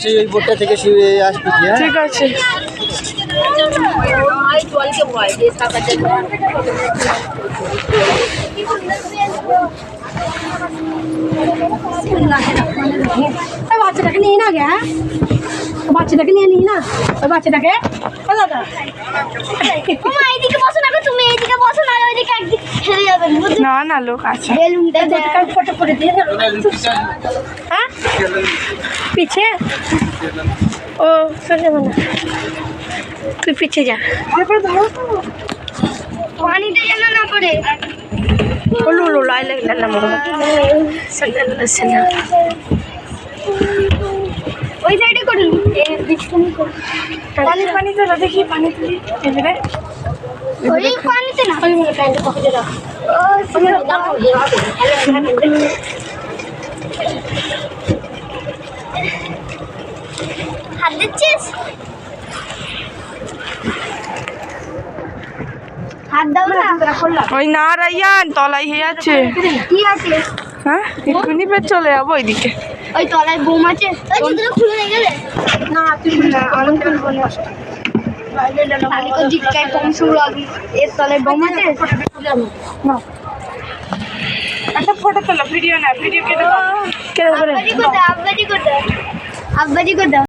সেই ওই বোটটা থেকে আসতেছি। ঠিক আছে। বাচ্চাটাকে নিয়ে না গে, বাচ্চাটাকে নিয়ে নিই না, ওই বাচ্চাটাকে এইদিকে বসো না, তুমি এইদিকে বসো না, ওইদিকে একদিকে ছেড়ে যাবে না না লোক আছে। ফটো করে দিয়ে না। হ্যাঁ পিছে ও চলে যাবে না, তুই পিছিয়ে যা, পানিতে যেন না পড়ে। লাই লাগলে না ওই সাইডে করুন, পানি তো দেখি, পানি তুলি ওই পানিতে না, ওই মনে প্যান্টে পকেটে রাখ। হাত দিচ্ছিস, হাত দাও না। ওই না রাইয়ান তলাই হয়ে আছে। কি আছে? হ্যাঁ এক্ষুনি ফের চলে যাবো ওইদিকে। ওই তলায় বোম আছে, খুলে নিয়ে গেলে না তুই এর তলায় বোম আছে। একটা ফটো তোলো, ভিডিও না, ভিডিও কেটে দাও। আব্বাজি করে দাও, আব্বাজি করে দাও।